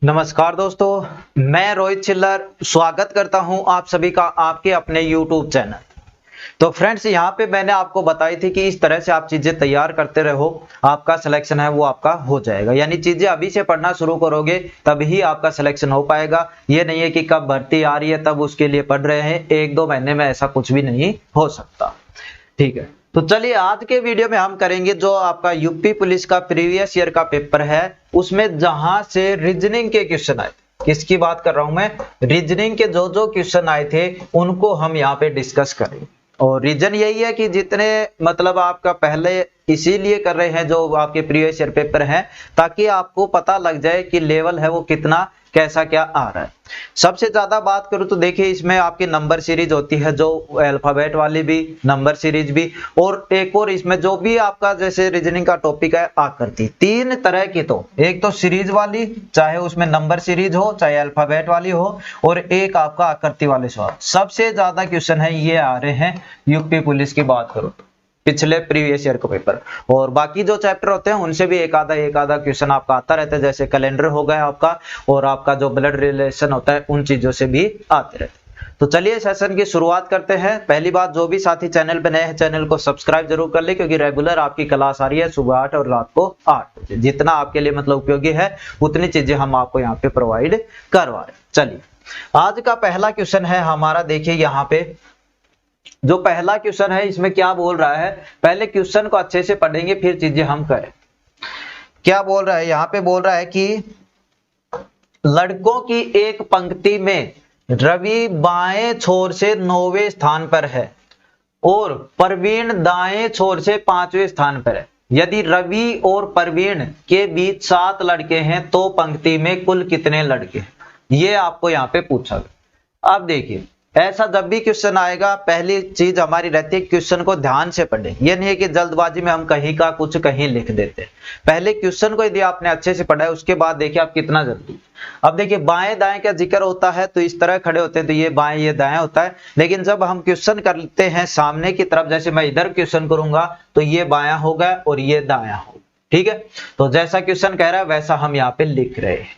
नमस्कार दोस्तों, मैं रोहित चिल्लर स्वागत करता हूं आप सभी का आपके अपने YouTube चैनल। तो फ्रेंड्स, यहां पे मैंने आपको बताई थी कि इस तरह से आप चीजें तैयार करते रहो, आपका सिलेक्शन है वो आपका हो जाएगा। यानी चीजें अभी से पढ़ना शुरू करोगे तभी आपका सिलेक्शन हो पाएगा। ये नहीं है कि कब भर्ती आ रही है तब उसके लिए पढ़ रहे हैं, एक दो महीने में ऐसा कुछ भी नहीं हो सकता। ठीक है, तो चलिए आज के वीडियो में हम करेंगे जो आपका यूपी पुलिस का प्रीवियस ईयर का पेपर है, उसमें जहां से रीजनिंग के क्वेश्चन आए। किसकी बात कर रहा हूं मैं? रीजनिंग के जो जो क्वेश्चन आए थे उनको हम यहाँ पे डिस्कस करेंगे। और रीजन यही है कि जितने मतलब आपका पहले इसीलिए कर रहे हैं जो आपके प्रीवियस ईयर पेपर हैं, ताकि आपको पता लग जाए कि लेवल है वो कितना कैसा क्या आ रहा है। सबसे ज्यादा बात करूं तो देखिए, इसमें आपकी नंबर सीरीज होती है, जो अल्फाबेट वाली भी नंबर सीरीज भी, और एक और इसमें जो भी आपका जैसे रीजनिंग का टॉपिक है आकृति, तीन तरह की। तो एक तो सीरीज वाली, चाहे उसमें नंबर सीरीज हो चाहे अल्फाबेट वाली हो, और एक आपका आकृति वाले सवाल। सबसे ज्यादा क्वेश्चन है ये आ रहे हैं यूपी पुलिस की बात करो पिछले प्रीवियस ईयर का पेपर। और बाकी जो चैप्टर होते हैं उनसे भी एक आधा क्वेश्चन आपका आता रहता है, जैसे कैलेंडर हो गया आपका, और आपका जो ब्लड रिलेशन होता है उन चीजों से भी आते रहते हैं। तो चलिए सेशन की शुरुआत करते हैं। पहली बात, जो भी साथी चैनल पे नए हैं चैनल को सब्सक्राइब जरूर कर ले, क्योंकि रेगुलर आपकी क्लास आ रही है सुबह 8 और रात को 8 बजे। जितना आपके लिए मतलब उपयोगी है उतनी चीजें हम आपको यहाँ पे प्रोवाइड करवा रहे हैं। चलिए आज का पहला क्वेश्चन है हमारा, देखिए यहाँ पे जो पहला क्वेश्चन है इसमें क्या बोल रहा है। पहले क्वेश्चन को अच्छे से पढ़ेंगे फिर चीजें हम करें। क्या बोल रहा है यहाँ पे? बोल रहा है कि लड़कों की एक पंक्ति में रवि बाएं छोर से 9वें स्थान पर है और प्रवीण दाएं छोर से 5वें स्थान पर है। यदि रवि और प्रवीण के बीच 7 लड़के हैं तो पंक्ति में कुल कितने लड़के हैं? ये आपको यहाँ पे पूछा गया। अब देखिए, ऐसा जब भी क्वेश्चन आएगा पहली चीज हमारी रहती है क्वेश्चन को ध्यान से पढ़ें। ये नहीं है कि जल्दबाजी में हम कहीं का कुछ कहीं लिख देते हैं। पहले क्वेश्चन को यदि आपने अच्छे से पढ़ा है उसके बाद देखिए आप कितना जल्दी। अब देखिए, बाएं दाएं का जिक्र होता है तो इस तरह खड़े होते हैं, तो ये बाएं ये दाएं होता है। लेकिन जब हम क्वेश्चन करते हैं सामने की तरफ, जैसे मैं इधर क्वेश्चन करूंगा तो ये बायां होगा और ये दायां होगा। ठीक है, तो जैसा क्वेश्चन कह रहा है वैसा हम यहाँ पे लिख रहे हैं।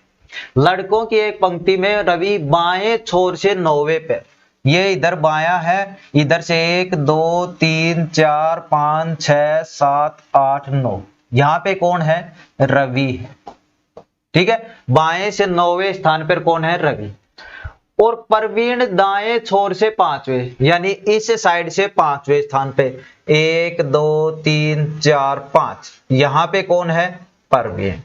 लड़कों की एक पंक्ति में रवि बाएं छोर से 9वें पे, ये इधर बायां है, इधर से 1 2 3 4 5 6 7 8 9, यहां पे कौन है? रवि है। ठीक है, बाएं से 9वें स्थान पर कौन है? रवि। और प्रवीण दाएं छोर से 5वें, यानी इस साइड से 5वें स्थान पे, 1 2 3 4 5, यहां पे कौन है? प्रवीण।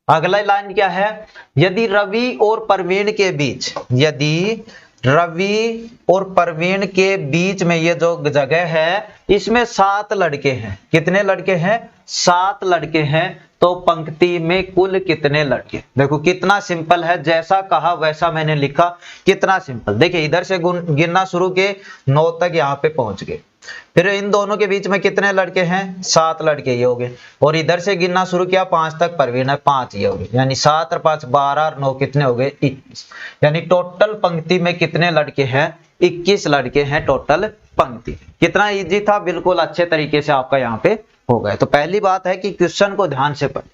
अगला लाइन क्या है? यदि रवि और प्रवीण के बीच, यदि रवि और प्रवीण के बीच में ये जो जगह है इसमें 7 लड़के हैं। कितने लड़के हैं? 7 लड़के हैं। तो पंक्ति में कुल कितने लड़के? देखो कितना सिंपल है, जैसा कहा वैसा मैंने लिखा। कितना सिंपल। देखिए इधर से गिनना शुरू किए 9 तक यहाँ पे पहुंच गए। फिर इन दोनों के बीच में कितने लड़के हैं? 7 लड़के ये हो गए। और इधर से गिनना शुरू किया 5 तक, प्रवीण है 5 ये हो गए। यानी 7 और 5 12 और 9 कितने हो गए? 21। यानी टोटल पंक्ति में कितने लड़के हैं? 21 लड़के हैं टोटल पंक्ति। कितना इजी था, बिल्कुल अच्छे तरीके से आपका यहाँ पे हो गया। तो पहली बात है कि क्वेश्चन को ध्यान से पढ़ें।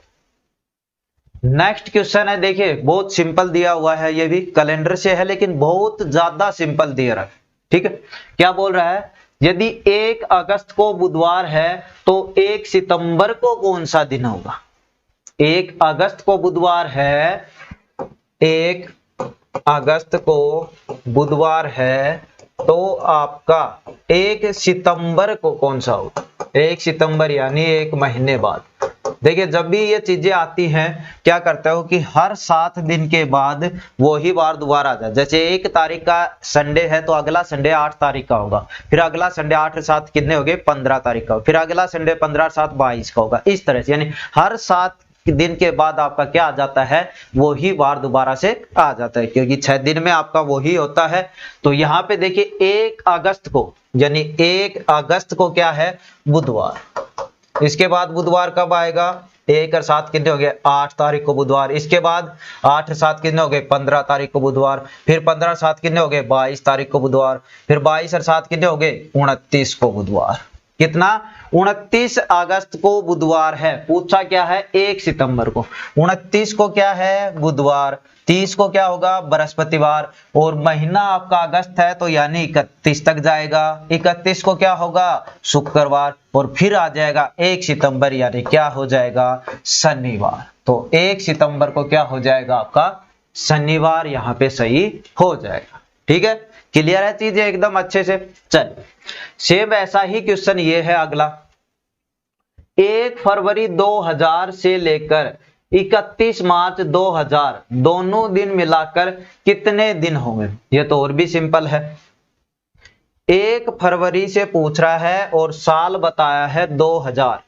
नेक्स्ट क्वेश्चन है, देखिए बहुत सिंपल दिया हुआ है, ये भी कैलेंडर से है लेकिन बहुत ज्यादा सिंपल दिया रहा है। ठीक है, क्या बोल रहा है? यदि 1 अगस्त को बुधवार है तो 1 सितंबर को कौन सा दिन होगा? 1 अगस्त को बुधवार है, 1 अगस्त को बुधवार है तो आपका 1 सितंबर को कौन सा होगा? 1 सितंबर यानी 1 महीने बाद। देखिए जब भी ये चीजें आती हैं क्या करता हो कि हर 7 दिन के बाद वही बार दोबारा आ जाए। जैसे 1 तारीख का संडे है तो अगला संडे 8 तारीख का होगा, फिर अगला संडे 8 और 7 कितने हो गए? 15 तारीख का, फिर अगला संडे 15 और 7 22 का होगा। इस तरह से यानी हर 7 दिन के बाद आपका क्या आ जाता है? वही बार दोबारा से आ जाता है, क्योंकि 6 दिन में आपका वही होता है। तो यहाँ पे देखिए 1 अगस्त को, यानी 1 अगस्त को क्या है? बुधवार। इसके बाद बुधवार कब आएगा? 1 और 7 कितने हो गए? 8 तारीख को बुधवार। इसके बाद 8 और 7 कितने हो गए? 15 तारीख को बुधवार। फिर 15 और 7 कितने हो गए? 22 तारीख को बुधवार। फिर 22 और 7 कितने हो गए? 29 को बुधवार। कितना? 29 अगस्त को बुधवार है। पूछा क्या है? 1 सितंबर को। 29 को क्या है? बुधवार। 30 को क्या होगा? बृहस्पतिवार। और महीना आपका अगस्त है तो यानी 31 तक जाएगा। 31 को क्या होगा? शुक्रवार। और फिर आ जाएगा 1 सितंबर यानी क्या हो जाएगा? शनिवार। तो 1 सितंबर को क्या हो जाएगा? आपका शनिवार यहाँ पे सही हो जाएगा। ठीक है, क्लियर है चीजें एकदम अच्छे से। चलिए सेम ऐसा ही क्वेश्चन ये है अगला। 1 फरवरी 2000 से लेकर 31 मार्च 2000 दोनों दिन मिलाकर कितने दिन होंगे? ये तो और भी सिंपल है। 1 फरवरी से पूछ रहा है और साल बताया है 2000।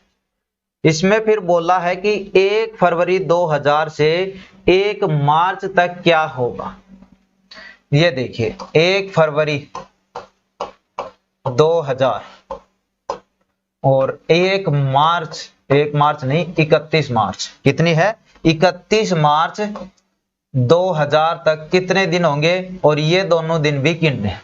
इसमें फिर बोला है कि 1 फरवरी 2000 से 1 मार्च तक क्या होगा। ये देखिए 1 फरवरी 2000 और 1 मार्च नहीं 31 मार्च। कितनी है? 31 मार्च 2000 तक कितने दिन होंगे? और ये दोनों दिन भी गिनने हैं।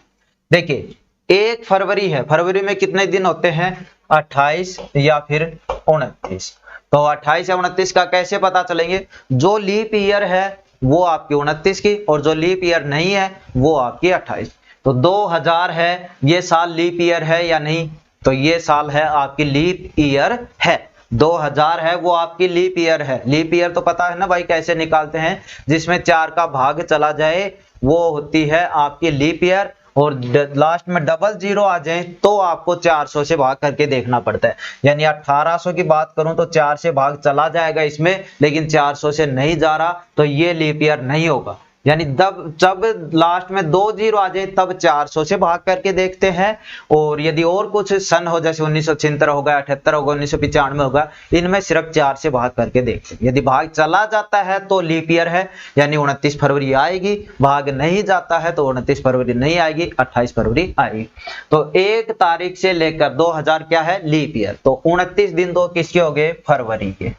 देखिए 1 फरवरी है, फरवरी में कितने दिन होते हैं? 28 या फिर 29। तो 28 या 29 का कैसे पता चलेंगे? जो लीप ईयर है वो आपकी 29 की और जो लीप ईयर नहीं है वो आपकी 28। तो 2000 है, ये साल लीप ईयर है या नहीं? तो ये साल है आपकी लीप ईयर है। 2000 है वो आपकी लीप ईयर है। लीप ईयर तो पता है ना भाई कैसे निकालते हैं? जिसमें 4 का भाग चला जाए वो होती है आपकी लीप ईयर, और लास्ट में डबल जीरो आ जाए तो आपको 400 से भाग करके देखना पड़ता है। यानी 1800 की बात करूं तो 4 से भाग चला जाएगा इसमें, लेकिन 400 से नहीं जा रहा तो ये लीप ईयर नहीं होगा। यानी जब लास्ट में 2 जीरो आ जाए तब 400 से भाग करके देखते हैं। और यदि और कुछ सन हो जैसे 1976 होगा, 78 होगा, 1995 होगा, इनमें सिर्फ 4 से भाग करके देखते हैं। यदि भाग चला जाता है तो लीप ईयर है यानी 29 फरवरी आएगी। भाग नहीं जाता है तो 29 फरवरी नहीं आएगी, 28 फरवरी आएगी। तो 1 तारीख से लेकर 2000 क्या है? Leap year. तो 29 दिन दो किसके हो गए? फरवरी के।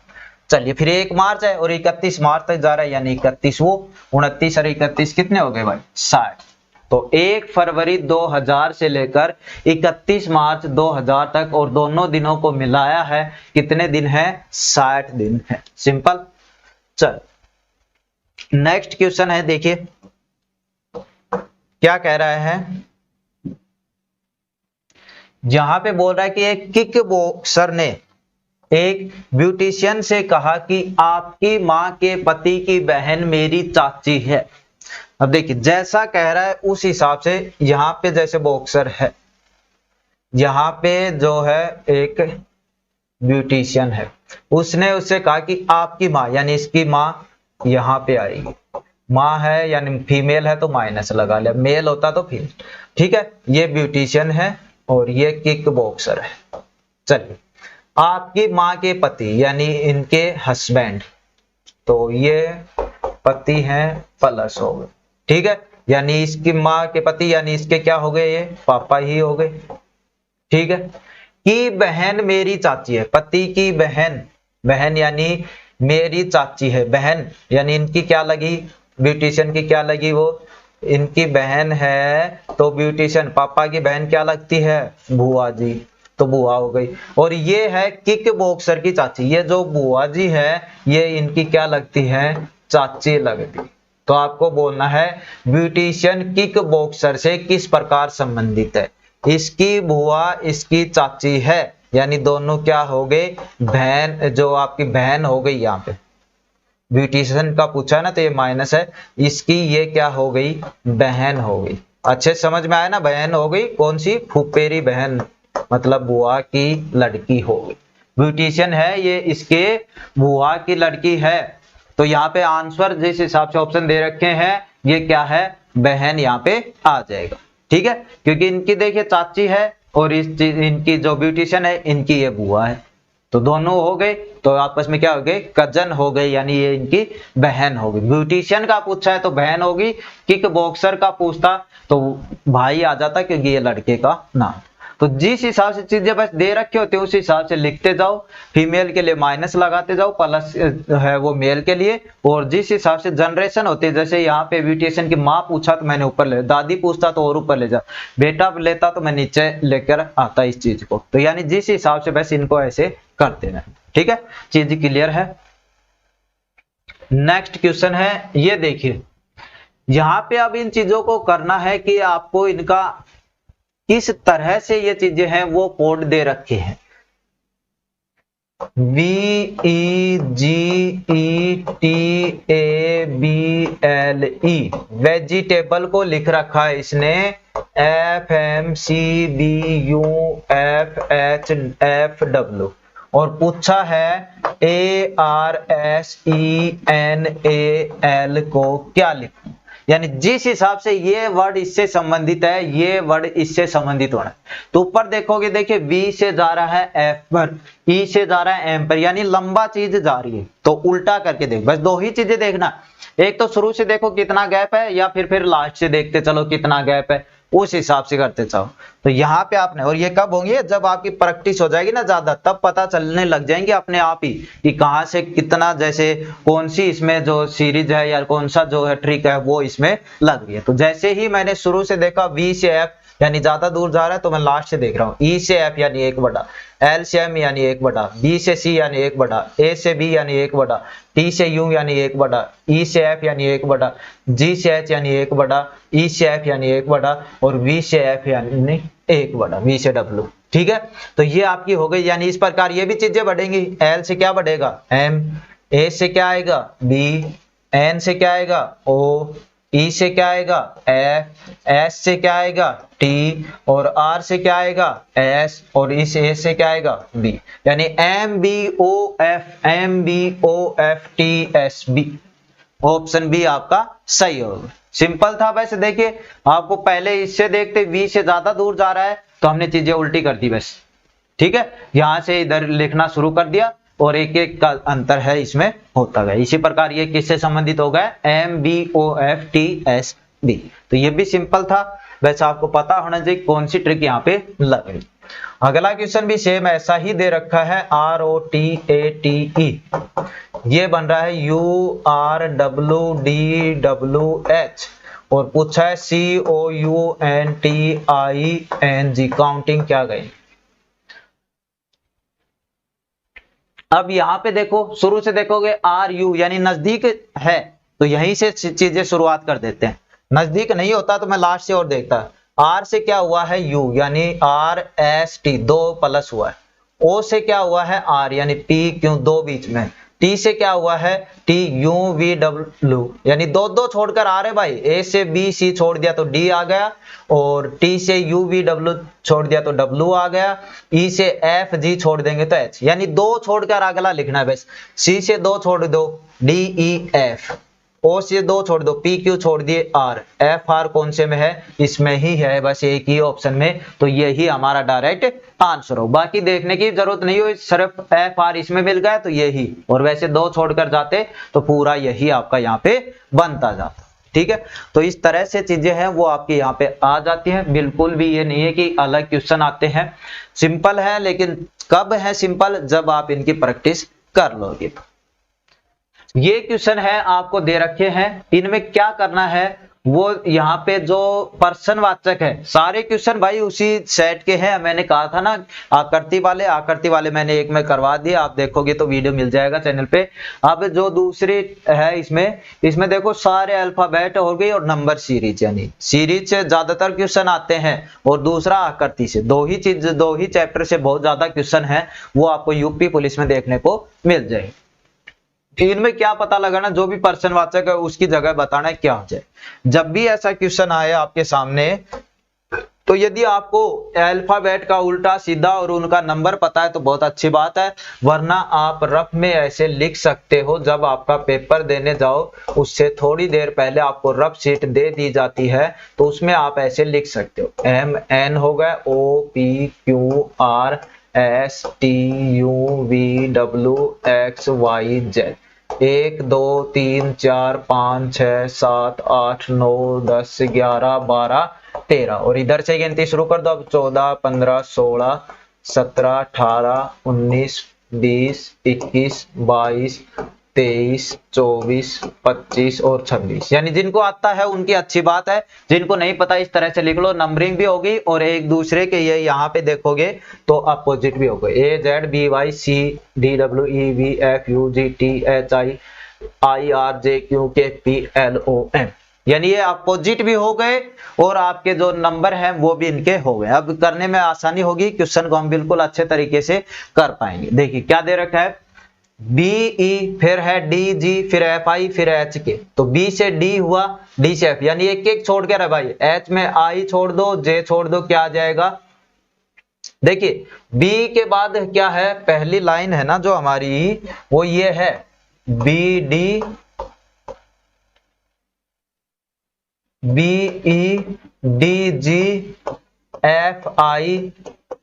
चलिए फिर 1 मार्च है और 31 मार्च तक जा रहा है यानी 31 वो 29 और 31 कितने हो गए भाई? 60। तो 1 फरवरी 2000 से लेकर 31 मार्च 2000 तक और दोनों दिनों को मिलाया है कितने दिन है? 60 दिन है। सिंपल। चल नेक्स्ट क्वेश्चन है, देखिए क्या कह रहा है। यहां पे बोल रहा है कि एक किक बॉक्सर ने एक ब्यूटिशियन से कहा कि आपकी मां के पति की बहन मेरी चाची है। अब देखिए जैसा कह रहा है उस हिसाब से यहां पे जैसे बॉक्सर है, यहां पे जो है एक ब्यूटिशियन है, उसने उससे कहा कि आपकी मां यानी इसकी मां यहां पे आएगी। मां है यानी फीमेल है तो माइनस लगा लिया, मेल होता तो फीमेल। ठीक है, ये ब्यूटिशियन है और ये किक बॉक्सर है। चलिए आपकी मां के पति यानी इनके हस्बैंड, तो ये पति हैं प्लस हो गए। ठीक है, यानी इसकी मां के पति यानी इसके क्या हो गए? ये पापा ही हो गए। ठीक है, की बहन मेरी चाची है। पति की बहन, बहन यानी मेरी चाची है। बहन यानी इनकी क्या लगी? ब्यूटिशियन की क्या लगी? वो इनकी बहन है तो ब्यूटिशियन पापा की बहन क्या लगती है? बुआ जी, तो बुआ हो गई। और ये है किक बॉक्सर की चाची, ये जो बुआ जी है ये इनकी क्या लगती है? चाची लगती। तो आपको बोलना है ब्यूटिशियन किक बॉक्सर से किस प्रकार संबंधित है। इसकी बुआ इसकी चाची है यानी दोनों क्या हो गए? बहन, जो आपकी बहन हो गई। यहाँ पे ब्यूटिशियन का पूछा है ना तो ये माइनस है, इसकी ये क्या हो गई? बहन हो गई। अच्छे समझ में आया ना? बहन हो गई कौन सी? फुफेरी बहन, मतलब बुआ की लड़की हो गई। ब्यूटिशियन है ये इसके बुआ की लड़की है। तो यहाँ पे आंसर जिस हिसाब से ऑप्शन दे रखे हैं ये क्या है? बहन यहाँ पे आ जाएगा। ठीक है, क्योंकि इनकी देखिए चाची है और इनकी जो ब्यूटिशियन है इनकी ये बुआ है, तो दोनों हो गए तो आपस में क्या हो गए? कजन हो गए, यानी ये इनकी बहन हो गई। ब्यूटिशियन का पूछा है तो बहन होगी, किक बॉक्सर का पूछता तो भाई आ जाता क्योंकि ये लड़के का नाम। तो जिस हिसाब से चीजें बस दे रखी होती है उस हिसाब से लिखते जाओ। फीमेल के लिए माइनस लगाते जाओ, प्लस है वो मेल के लिए। और जिस हिसाब से जनरेशन होती है, जैसे यहाँ पे म्यूटेशन की माँ पूछा तो मैंने ऊपर ले, दादी पूछता तो और ऊपर ले जा, बेटा लेता तो मैं नीचे लेकर आता इस चीज को। तो यानी जिस हिसाब से बस इनको ऐसे करते हैं। ठीक है, चीज क्लियर है। नेक्स्ट क्वेश्चन है, ये देखिए यहां पे अब इन चीजों को करना है कि आपको इनका किस तरह से ये चीजें हैं वो कोड दे रखे हैं। VEGETABLE वेजिटेबल को लिख रखा है इसने FMCBUFHFW और पूछा है ARSENAL को क्या लिखूं। यानी जिस हिसाब से ये वर्ड इससे संबंधित है, ये वर्ड इससे संबंधित होना है। तो ऊपर देखोगे, देखिए V से जा रहा है F पर, E से जा रहा है M पर, यानी लंबा चीज जा रही है। तो उल्टा करके देख, बस दो ही चीजें देखना, एक तो शुरू से देखो कितना गैप है, या फिर लास्ट से देखते चलो कितना गैप है, उस हिसाब से करते जाओ। तो यहाँ पे आपने, और ये कब होंगी, जब आपकी प्रैक्टिस हो जाएगी ना ज्यादा, तब पता चलने लग जाएंगे अपने आप ही कि कहाँ से कितना, जैसे कौन सी इसमें जो सीरीज है या कौन सा जो है ट्रिक है वो इसमें लग रही है। तो जैसे ही मैंने शुरू से देखा V से F यानी ज्यादा दूर जा रहा है, तो मैं लास्ट से देख रहा हूँ। E से F यानी 1/, L से M यानी 1/, B से C यानी 1/, A से B यानी 1/, T से U यानी 1/, E से F यानी 1/, G से H यानी 1/, E से F यानी 1/, और V से F यानी 1/, V से W। ठीक है, तो ये आपकी हो गई। यानी इस प्रकार ये भी चीजें बढ़ेंगी। L से क्या बढ़ेगा M, A से क्या आएगा B, N से क्या आएगा O, E से क्या आएगा F, S से क्या आएगा T, और R से क्या आएगा S, और इस A से क्या आएगा B। यानी MBOF ऑप्शन बी आपका सही होगा। सिंपल था वैसे। देखिए आपको पहले इससे देखते V से ज्यादा दूर जा रहा है तो हमने चीजें उल्टी कर दी बस। ठीक है, यहां से इधर लिखना शुरू कर दिया और एक एक का अंतर है इसमें होता गया। इसी प्रकार ये किससे संबंधित हो गया, MBOFTSB। तो ये भी सिंपल था, वैसे आपको पता होना चाहिए कौन सी ट्रिक यहाँ पे लगे। अगला क्वेश्चन भी सेम ऐसा ही दे रखा है, ROTATE, ये बन रहा है URWDWH और पूछा है COUNTING, काउंटिंग क्या गई। अब यहाँ पे देखो, शुरू से देखोगे RU यानी नजदीक है तो यहीं से चीजें शुरुआत कर देते हैं। नजदीक नहीं होता तो मैं लास्ट से और देखता। R से क्या हुआ है U यानी RST, 2 प्लस हुआ है। O से क्या हुआ है R यानी PQ, 2 बीच में। T से क्या हुआ है TUVW यानी 2 छोड़कर आ रहे भाई। A से B C छोड़ दिया तो D आ गया, और T से UVW छोड़ दिया तो W आ गया। E से F G छोड़ देंगे तो H, यानी 2 छोड़कर अगला लिखना है बस। C से 2 छोड़ दो DEF, O से 2 छोड़ दो PQ छोड़ दिए R, FR कौन से में है, इसमें ही है बस एक ही ऑप्शन में। तो यही हमारा डायरेक्ट आंसर हो, बाकी देखने की जरूरत नहीं हो, सिर्फ FR इसमें मिल गया तो यही, और वैसे 2 छोड़कर जाते तो पूरा यही आपका यहाँ पे बनता जाता। ठीक है, तो इस तरह से चीजें हैं वो आपकी यहाँ पे आ जाती हैं। बिल्कुल भी ये नहीं है कि अलग क्वेश्चन आते हैं, सिंपल है। लेकिन कब है सिंपल, जब आप इनकी प्रैक्टिस कर लोगे। ये क्वेश्चन है आपको दे रखे हैं, इनमें क्या करना है वो यहाँ पे जो पर्सनवाचक है, सारे क्वेश्चन भाई उसी सेट के हैं। मैंने कहा था ना आकृति वाले मैंने एक में करवा दिया, आप देखोगे तो वीडियो मिल जाएगा चैनल पे। अब जो दूसरी है इसमें देखो सारे अल्फाबेट हो गई और नंबर सीरीज, यानी सीरीज से ज्यादातर क्वेश्चन आते हैं और दूसरा आकृति से। दो ही चैप्टर से बहुत ज्यादा क्वेश्चन है, वो आपको यूपी पुलिस में देखने को मिल जाएगी। इनमें क्या पता लगाना, जो भी पर्सनवाचक है उसकी जगह बताना है क्या हो जाए। जब भी ऐसा क्वेश्चन आए आपके सामने, तो यदि आपको अल्फाबेट का उल्टा सीधा और उनका नंबर पता है तो बहुत अच्छी बात है, वरना आप रफ में ऐसे लिख सकते हो। जब आपका पेपर देने जाओ उससे थोड़ी देर पहले आपको रफ शीट दे दी जाती है, तो उसमें आप ऐसे लिख सकते हो। MN हो गया OPQRSTUVWXYZ, 1 2 3 4 5 6 7 8 9 10 11 12 13 और इधर से गिनती शुरू कर दो। अब 14, 15, 16, 17, 18, 19, 20, 21, 22, 23, 24, 25 और 26। यानी जिनको आता है उनकी अच्छी बात है, जिनको नहीं पता इस तरह से लिख लो। नंबरिंग भी होगी और एक दूसरे के ये यहाँ पे देखोगे तो अपोजिट भी होगा। AZBYCDWEFUGTHIIRJQKPLOM, यानी ये अपोजिट भी हो गए और आपके जो नंबर हैं वो भी इनके हो गए। अब करने में आसानी होगी, क्वेश्चन को हम बिल्कुल अच्छे तरीके से कर पाएंगे। देखिए क्या दे रखा है, BE, फिर है DG, फिर FI, फिर HK। तो B से D हुआ, D से F, यानी एक एक छोड़ के रहे भाई। H में I छोड़ दो, J छोड़ दो, क्या आ जाएगा। देखिए B के बाद क्या है, पहली लाइन है ना जो हमारी, वो ये है BD, BE, DG, FI,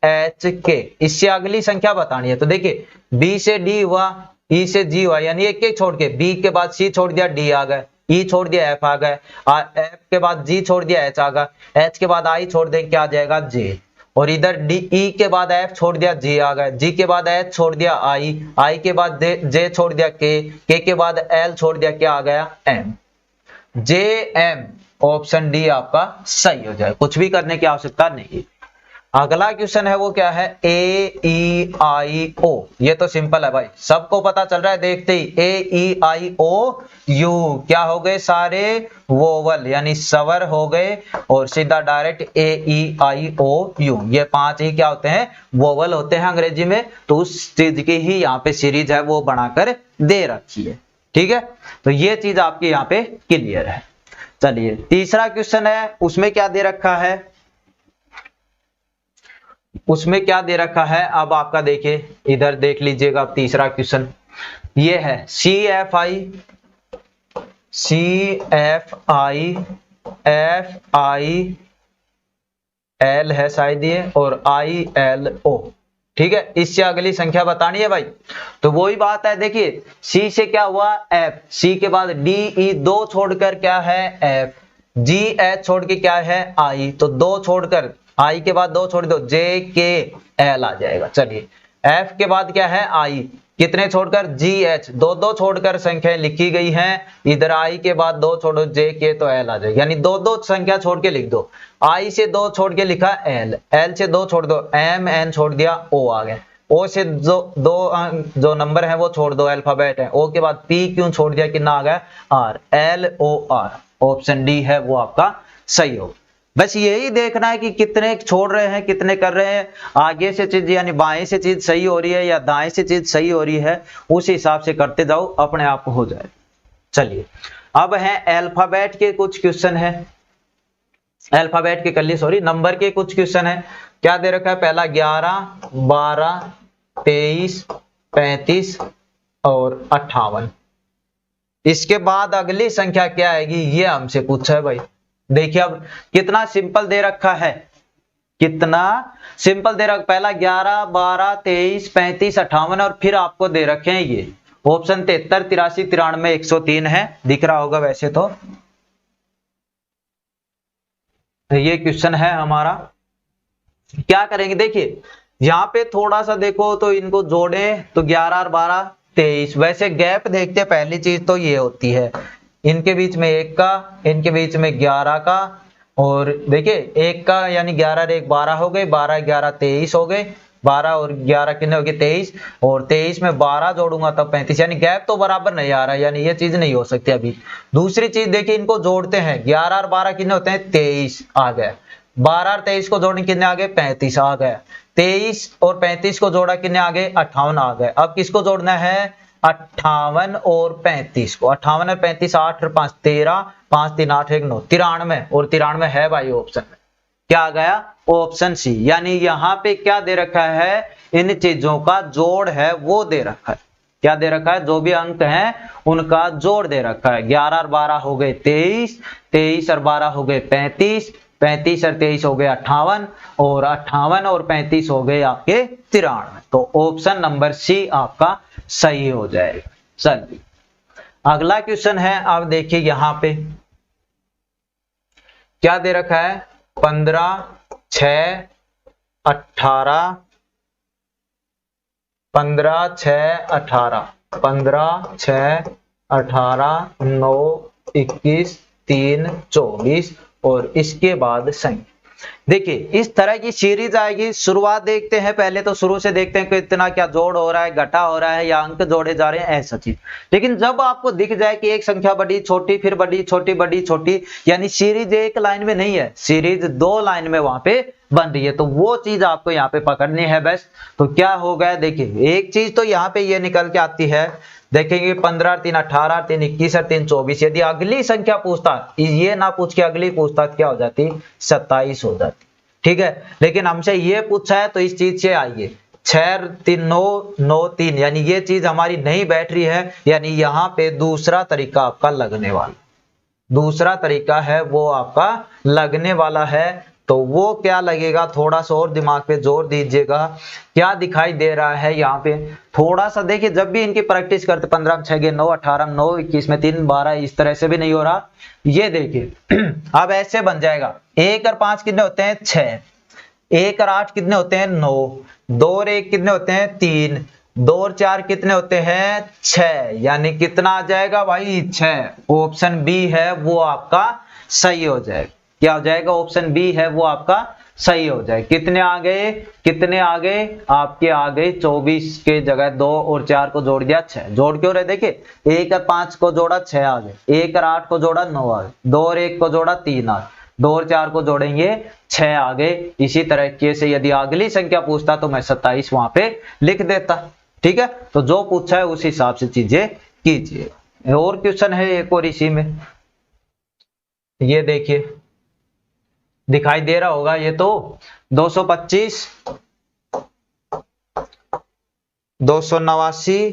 HK। इससे अगली संख्या बतानी है। तो देखिए B से D हुआ, E से G हुआ, यानी एक एक छोड़ के B के बाद C छोड़ दिया, D आ गए, E छोड़ दिया, F आ गए, F के बाद G छोड़ दिया, H आ गया, H के बाद I छोड़ दें, क्या आ जाएगा, J। और इधर D, E के बाद F छोड़ दिया, G आ गया, G के बाद H छोड़ दिया, I के बाद J छोड़ दिया, K के बाद L छोड़ दिया, क्या आ गया, M। JM, ऑप्शन डी आपका सही हो जाए, कुछ भी करने की आवश्यकता नहीं। अगला क्वेश्चन है वो क्या है, AEIO। ये तो सिंपल है भाई, सबको पता चल रहा है देखते ही। AEIOU क्या हो गए, सारे वोवल यानी स्वर हो गए और सीधा डायरेक्ट AEIOU। ये 5 ही क्या होते हैं, वोवल होते हैं अंग्रेजी में। तो उस चीज की ही यहाँ पे सीरीज है वो बनाकर दे रखी है, ठीक है। तो ये चीज आपकी यहाँ पे क्लियर है। चलिए तीसरा क्वेश्चन है, उसमें क्या दे रखा है, उसमें क्या दे रखा है। अब आपका देखिए इधर देख लीजिएगा, अब तीसरा क्वेश्चन ये है CFI FIL है शायद ये, और ILO, ठीक है। इससे अगली संख्या बतानी है भाई। तो वही बात है, देखिए C से क्या हुआ, F, C के बाद DE, 2 छोड़कर क्या है, F, GH छोड़ के क्या है, I, तो 2 छोड़कर I के बाद 2 छोड़ दो, JKL आ जाएगा। चलिए F के बाद क्या है, I, कितने छोड़कर, GH, 2 छोड़कर संख्याएं लिखी गई हैं। इधर I के बाद 2 छोड़ो, JK, तो L आ जाएगा। यानी 2 संख्या छोड़ के लिख दो। I से 2 छोड़ के लिखा L, L से 2 छोड़ दो, M, N छोड़ दिया, O आ गया। O से जो नंबर है वो छोड़ दो, अल्फाबेट है। O के बाद P क्यों छोड़ दिया, कितना आ गया, R, LOR। ऑप्शन डी है वो आपका सही हो। बस यही देखना है कि कितने छोड़ रहे हैं, कितने कर रहे हैं। आगे से चीज यानी बाएं से चीज सही हो रही है या दाएं से चीज सही हो रही है, उस हिसाब से करते जाओ, अपने आप हो जाए। चलिए अब है अल्फाबेट के कुछ क्वेश्चन है, अल्फाबेट के कल सॉरी नंबर के कुछ क्वेश्चन है। क्या दे रखा है, पहला 11, 12, 23, 35 और 58। इसके बाद अगली संख्या क्या आएगी, ये हमसे पूछा है भाई। देखिए अब कितना सिंपल दे रखा है, कितना सिंपल दे रखा, पहला 11, 12, 23, 35, 58 और फिर आपको दे रखे हैं ये ऑप्शन 73, 83, 93, 103 है, दिख रहा होगा वैसे तो। ये क्वेश्चन है हमारा। क्या करेंगे, देखिए यहाँ पे थोड़ा सा देखो तो इनको जोड़ें तो 11 और 12, 23। वैसे गैप देखते हैं, पहली चीज तो ये होती है इनके बीच में 1 का, इनके बीच में 11 का, और देखिए 1 का यानी 11 और 1 12 हो गए, 12 11 23 हो गए, 12 और 11 कितने हो गए 23, और 23 में 12 जोड़ूंगा तब 35, यानी गैप तो बराबर नहीं आ रहा, यानी ये चीज नहीं हो सकती अभी। दूसरी चीज देखिए इनको जोड़ते हैं, 11 और 12 कितने होते हैं 23 आ गए, 12 और 23 को जोड़ने कितने आ गए 35 आ गए, 23 और 35 को जोड़ा कितने आ गए 58 आ गए। अब किसको जोड़ना है 58 और 35 को, 58 और 35, 8 और 5 13, 5 3 8 1 9, 93, और 93 है भाई ऑप्शन में, क्या आ गया ऑप्शन सी। यानी यहाँ पे क्या दे रखा है, इन चीजों का जोड़ है वो दे रखा है। क्या दे रखा है, जो भी अंक हैं उनका जोड़ दे रखा है। 11 और 12 हो गए 23, 23 और 12 हो गए 35, 35 और 23 हो गए 58, और 58 और 35 हो गए आपके 93। तो ऑप्शन नंबर सी आपका सही हो जाएगा। चलिए अगला क्वेश्चन है, आप देखिए यहाँ पे क्या दे रखा है, 15, 6, 18, 15, 6, 18, 15, 6, 18, 9, 21, 3, 24 और इसके बाद संख्या। देखिए इस तरह की सीरीज आएगी। शुरुआत देखते हैं, पहले तो शुरू से देखते हैं कि इतना क्या जोड़ हो रहा है, घटा हो रहा है या अंक जोड़े जा रहे हैं, ऐसा चीज। लेकिन जब आपको दिख जाए कि एक संख्या बड़ी छोटी फिर बड़ी छोटी बड़ी छोटी, यानी सीरीज एक लाइन में नहीं है, सीरीज 2 लाइन में वहां पे बन रही है, तो वो चीज आपको यहाँ पे पकड़नी है बस। तो क्या हो गया, देखिए एक चीज तो यहाँ पे ये निकल के आती है, देखेंगे 15, 3, 18, 3, 21 और 3, 24। यदि अगली संख्या पूछता, ये ना पूछ के अगली पूछता क्या हो जाती, 27 हो जाती। ठीक है, लेकिन हमसे ये पूछा है तो इस चीज से आइए 6, 3, 9, 9, 3, यानी ये चीज हमारी नहीं बैठ रही है, यानी यहाँ पे दूसरा तरीका आपका लगने वाला, दूसरा तरीका है वो आपका लगने वाला है। तो वो क्या लगेगा, थोड़ा सा और दिमाग पे जोर दीजिएगा। क्या दिखाई दे रहा है यहाँ पे, थोड़ा सा देखिए, जब भी इनकी प्रैक्टिस करते 15 6 9 18 9 21 में 3 12, इस तरह से भी नहीं हो रहा। ये देखिए अब ऐसे बन जाएगा। 1 और 5 कितने होते हैं, 6। 1 और 8 कितने होते हैं, 9। 2 और 1 कितने होते हैं, 3। 2 और 4 कितने होते हैं, 6। यानी कितना आ जाएगा भाई, 6। ऑप्शन बी है वो आपका सही हो जाएगा। क्या हो जाएगा, ऑप्शन बी है वो आपका सही हो जाए। कितने आ गए, कितने आ गए, आपके आ गए 24 के जगह 2 और 4 को जोड़ दिया 6। जोड़ क्यों रहे, देखिए 1 और 5 को जोड़ा 6 आ गए, 1 और 8 को जोड़ा 9 आ गए, 2 और 1 को जोड़ा 3 आ गए, 2 और 4 को जोड़ेंगे 6 आ गए। इसी तरीके से यदि अगली संख्या पूछता तो मैं 27 वहां पे लिख देता। ठीक है, तो जो पूछा है उस हिसाब से चीजें कीजिए। और क्वेश्चन है एक और इसी में, ये देखिए दिखाई दे रहा होगा, ये तो 225, 289।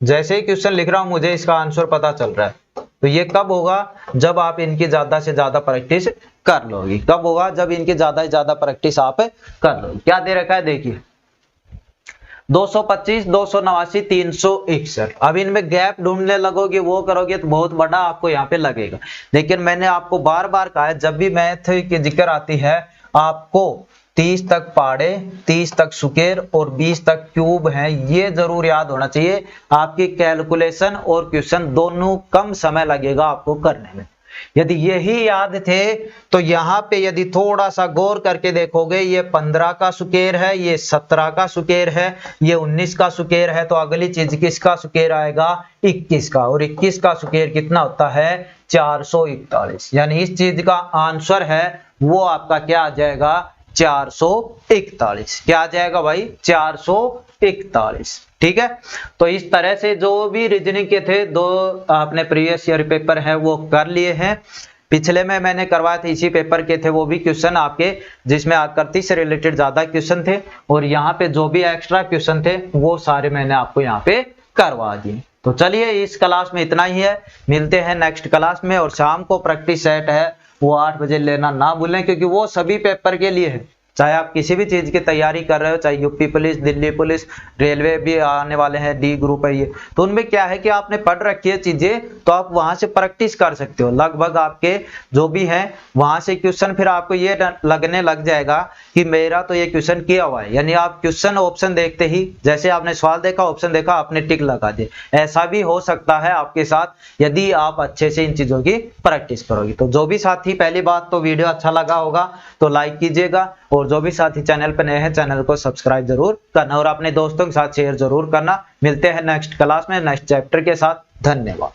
जैसे ही क्वेश्चन लिख रहा हूं मुझे इसका आंसर पता चल रहा है। तो ये कब होगा, जब आप इनकी ज्यादा से ज्यादा प्रैक्टिस कर लोगे। कब होगा, जब इनकी ज्यादा से ज्यादा प्रैक्टिस आप कर लोगे। क्या दे रखा है, देखिए 225, 289, 361। अब इनमें गैप ढूंढने लगोगे, वो करोगे तो बहुत बड़ा आपको यहाँ पे लगेगा। लेकिन मैंने आपको बार बार कहा है, जब भी मैथ की जिक्र आती है आपको 30 तक पाड़े, 30 तक स्क्वायर और 20 तक क्यूब है, ये जरूर याद होना चाहिए। आपकी कैलकुलेशन और क्वेश्चन दोनों कम समय लगेगा आपको करने में। यदि यही याद थे तो यहाँ पे यदि थोड़ा सा गौर करके देखोगे, ये 15 का स्क्वायर है, ये 17 का स्क्वायर है, ये 19 का स्क्वायर है, तो अगली चीज किसका स्क्वायर आएगा, 21 का। और 21 का स्क्वायर कितना होता है, 441। यानी इस चीज का आंसर है वो आपका क्या आ जाएगा, 441। क्या आ जाएगा भाई, 441। ठीक है, तो इस तरह से जो भी रीजनिंग के थे, 2 आपने प्रीवियस ईयर पेपर है वो कर लिए हैं। पिछले में मैंने करवाए थे इसी पेपर के थे वो भी क्वेश्चन आपके, जिसमें आकृति से रिलेटेड ज्यादा क्वेश्चन थे, और यहाँ पे जो भी एक्स्ट्रा क्वेश्चन थे वो सारे मैंने आपको यहाँ पे करवा दिए। तो चलिए इस क्लास में इतना ही है, मिलते हैं नेक्स्ट क्लास में। और शाम को प्रैक्टिस सेट है वो 8 बजे लेना ना भूलें, क्योंकि वो सभी पेपर के लिए है। चाहे आप किसी भी चीज की तैयारी कर रहे हो, चाहे UP police, Delhi police, railway भी आने वाले हैं, डी ग्रुप है ये, तो उनमें क्या है कि आपने पढ़ रखी है चीजें, तो आप वहां से प्रैक्टिस कर सकते हो। लगभग आपके जो भी है वहां से क्वेश्चन, फिर आपको ये लगने लग जाएगा कि मेरा तो ये क्वेश्चन किया हुआ है। यानी आप क्वेश्चन ऑप्शन देखते ही, जैसे आपने सवाल देखा, ऑप्शन देखा, आपने टिक लगा दिए। ऐसा भी हो सकता है आपके साथ, यदि आप अच्छे से इन चीजों की प्रैक्टिस करोगे। तो जो भी साथी, पहली बात तो वीडियो अच्छा लगा होगा तो लाइक कीजिएगा, और जो भी साथी चैनल पर नए हैं चैनल को सब्सक्राइब जरूर करना, और अपने दोस्तों के साथ शेयर जरूर करना। मिलते हैं नेक्स्ट क्लास में नेक्स्ट चैप्टर के साथ। धन्यवाद।